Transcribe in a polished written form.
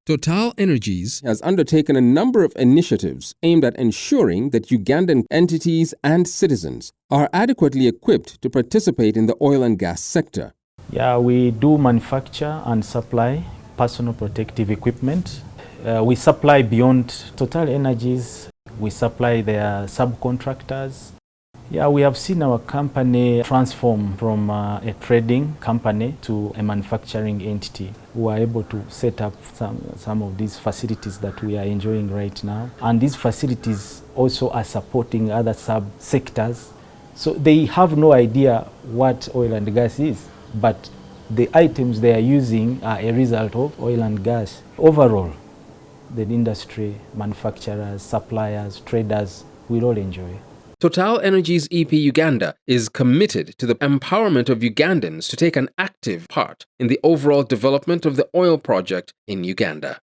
Total Energies has undertaken a number of initiatives aimed at ensuring that Ugandan entities and citizens are adequately equipped to participate in the oil and gas sector. Yeah, we do manufacture and supply personal protective equipment. We supply beyond Total Energies. We supply their subcontractors. Yeah, we have seen our company transform from a trading company to a manufacturing entity. We are able to set up some of these facilities that we are enjoying right now. And these facilities also are supporting other sub-sectors. So they have no idea what oil and gas is, but the items they are using are a result of oil and gas. Overall, the industry, manufacturers, suppliers, traders will all enjoy. Total Energies EP Uganda is committed to the empowerment of Ugandans to take an active part in the overall development of the oil project in Uganda.